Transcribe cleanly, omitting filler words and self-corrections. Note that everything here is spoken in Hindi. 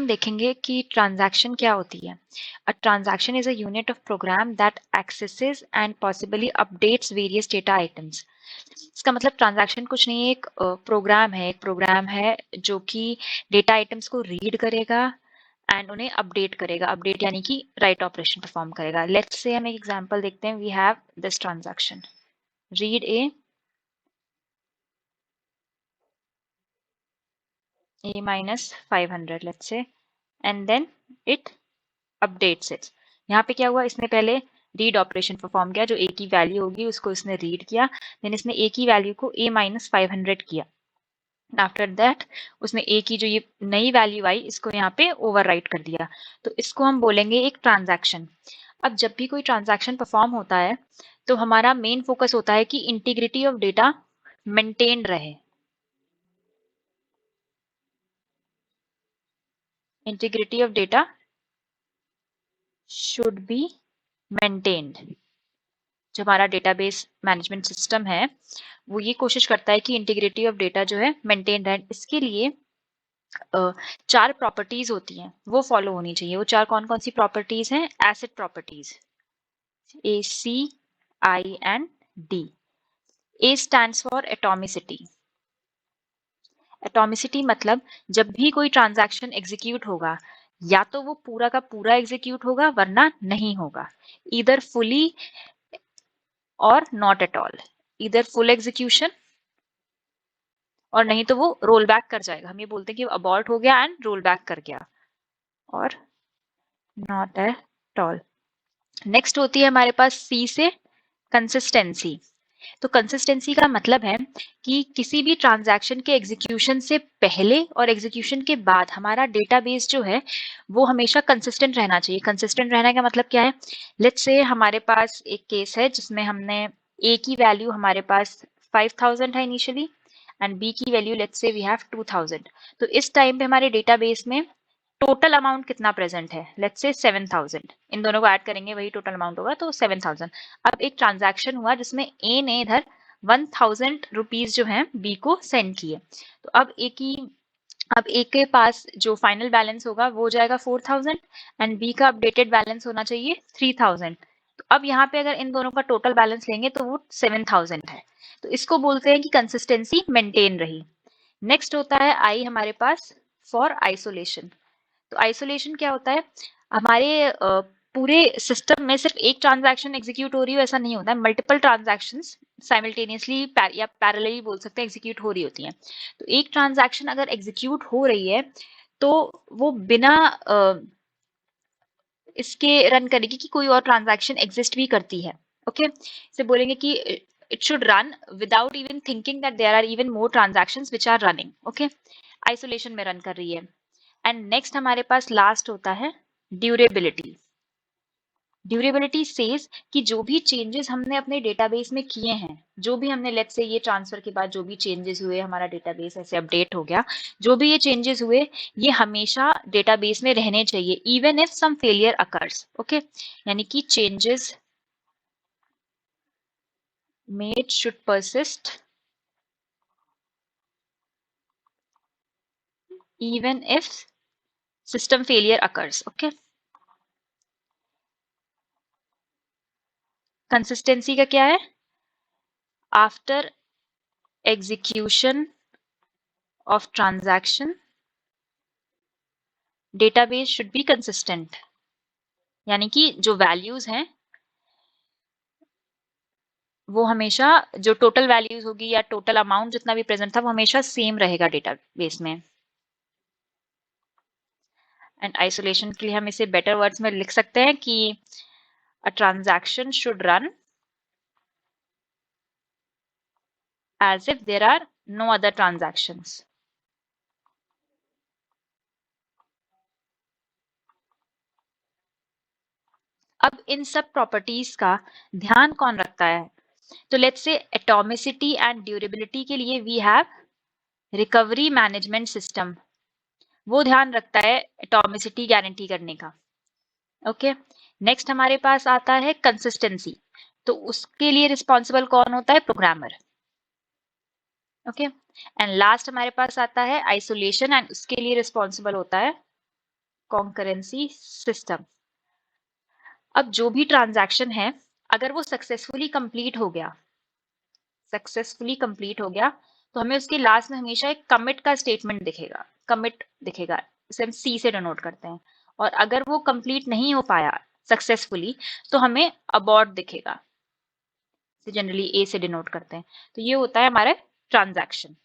हम देखेंगे कि ट्रांजैक्शन क्या होती है। A transaction is a unit of program that accesses and possibly updates various data items. इसका मतलब ट्रांजैक्शन कुछ नहीं है, एक प्रोग्राम है जो कि डेटा आइटम्स को रीड करेगा एंड उन्हें अपडेट करेगा। अपडेट यानी कि राइट ऑपरेशन परफॉर्म करेगा। लेट्स से हम एक एग्जांपल देखते हैं। We have this transaction read a minus 500 let's say and then it updates it। यहाँ पे क्या हुआ, इसने पहले रीड ऑपरेशन परफॉर्म किया, जो a की वैल्यू होगी उसको इसने रीड किया, देन इसने a की वैल्यू को a minus 500 किया। आफ्टर दैट उसने a की जो ये नई वैल्यू आई इसको यहाँ पे ओवरराइट कर दिया। तो इसको हम बोलेंगे एक ट्रांजैक्शन। अब जब भी कोई ट्रांजैक्शन परफॉर्म होता है तो हमारा मेन फोकस होता है कि इंटीग्रिटी ऑफ डेटा मेंटेन रहे। Integrity of data should be maintained. जो हमारा डेटाबेस मैनेजमेंट सिस्टम है वो ये कोशिश करता है कि इंटीग्रिटी ऑफ डेटा जो है मेंटेन रहे। इसके लिए 4 प्रॉपर्टीज होती हैं वो फॉलो होनी चाहिए। वो 4 कौन कौन सी प्रॉपर्टीज हैं? Acid properties A, C, I and D। A stands for atomicity. Atomicity मतलब जब भी कोई ट्रांजैक्शन एग्जीक्यूट होगा या तो वो पूरा का पूरा एग्जीक्यूट होगा वरना नहीं होगा। ईदर फुली और not at all. Either full execution और नहीं तो वो रोल बैक कर जाएगा। हम ये बोलते हैं कि अबॉर्ट हो गया एंड रोल बैक कर गया, और नॉट एट ऑल। नेक्स्ट होती है हमारे पास सी से कंसिस्टेंसी। तो कंसिस्टेंसी का मतलब है कि किसी भी ट्रांजैक्शन के एग्जीक्यूशन से पहले और एग्जीक्यूशन के बाद हमारा डेटाबेस जो है वो हमेशा कंसिस्टेंट रहना चाहिए। कंसिस्टेंट रहने का मतलब क्या है? लेट्स से हमारे पास एक केस है जिसमें हमने ए की वैल्यू हमारे पास 5000 है इनिशियली एंड बी की value let's say we have 2000। तो इस टाइम पे हमारे डेटाबेस में टोटल अमाउंट कितना प्रेजेंट है? Let's say 7000। इन दोनों को ऐड करेंगे वही टोटल अमाउंट होगा, तो 7000। अब एक ट्रांजैक्शन हुआ जिसमें ए ने इधर 1000 रुपीज जो है बी को सेंड किए। तो अब ए के पास जो फाइनल बैलेंस होगा वो हो जाएगा 4000 एंड बी का अपडेटेड बैलेंस होना चाहिए 3000। तो अब यहाँ पे अगर इन दोनों का टोटल बैलेंस लेंगे तो वो 7000 है। तो इसको बोलते हैं कि कंसिस्टेंसी मेंटेन रही। नेक्स्ट होता है आई हमारे पास फॉर आइसोलेशन। तो आइसोलेशन क्या होता है? हमारे पूरे सिस्टम में सिर्फ एक ट्रांजैक्शन एग्जीक्यूट हो रही हो ऐसा नहीं होता है। मल्टीपल ट्रांजैक्शंस साइमल्टेनियसली या पैरेलली बोल सकते हैं एग्जीक्यूट हो रही होती हैं। तो एक ट्रांजैक्शन अगर एग्जीक्यूट हो रही है तो वो बिना इसके रन करेगी कि कोई और ट्रांजैक्शन एग्जिस्ट भी करती है। ओके, इसे बोलेंगे कि it should run without even thinking that there are even more transactions which are running. Okay, isolation में रन कर रही है। एंड नेक्स्ट हमारे पास लास्ट होता है ड्यूरेबिलिटी। ड्यूरेबिलिटी सेज कि जो भी चेंजेस हमने अपने डेटाबेस में किए हैं, जो भी हमने लेट्स से ये ट्रांसफर के बाद जो भी चेंजेस हुए, हमारा डेटाबेस ऐसे अपडेट हो गया, जो भी ये चेंजेस हुए ये हमेशा डेटाबेस में रहने चाहिए even if some failure occurs. Okay, यानी कि changes made should persist even if system failure occurs। okay, consistency का क्या है? After execution of transaction database should be consistent. यानी कि जो वैल्यूज हैं वो हमेशा, जो टोटल वैल्यूज होगी या टोटल अमाउंट जितना भी प्रेजेंट था वो हमेशा सेम रहेगा डेटाबेस में। एंड आइसोलेशन के लिए हम इसे बेटर वर्ड्स में लिख सकते हैं कि a transaction should run as if there are no other transactions। अब इन सब प्रॉपर्टीज का ध्यान कौन रखता है? तो let's say atomicity and durability के लिए we have recovery management system. वो ध्यान रखता है एटॉमिसिटी गारंटी करने का। ओके, नेक्स्ट हमारे पास आता है कंसिस्टेंसी। तो उसके लिए रिस्पॉन्सिबल कौन होता है? प्रोग्रामर। ओके, एंड लास्ट हमारे पास आता है आइसोलेशन एंड उसके लिए रिस्पॉन्सिबल होता है कॉन्करेंसी सिस्टम। अब जो भी ट्रांजैक्शन है, अगर वो सक्सेसफुली कंप्लीट हो गया, तो हमें उसके लास्ट में हमेशा एक कमिट का स्टेटमेंट दिखेगा, कमिट दिखेगा, इसे हम सी से डिनोट करते हैं। और अगर वो कंप्लीट नहीं हो पाया सक्सेसफुली, तो हमें अबॉर्ट दिखेगा, जनरली ए से डिनोट करते हैं। तो ये होता है हमारा ट्रांजैक्शन।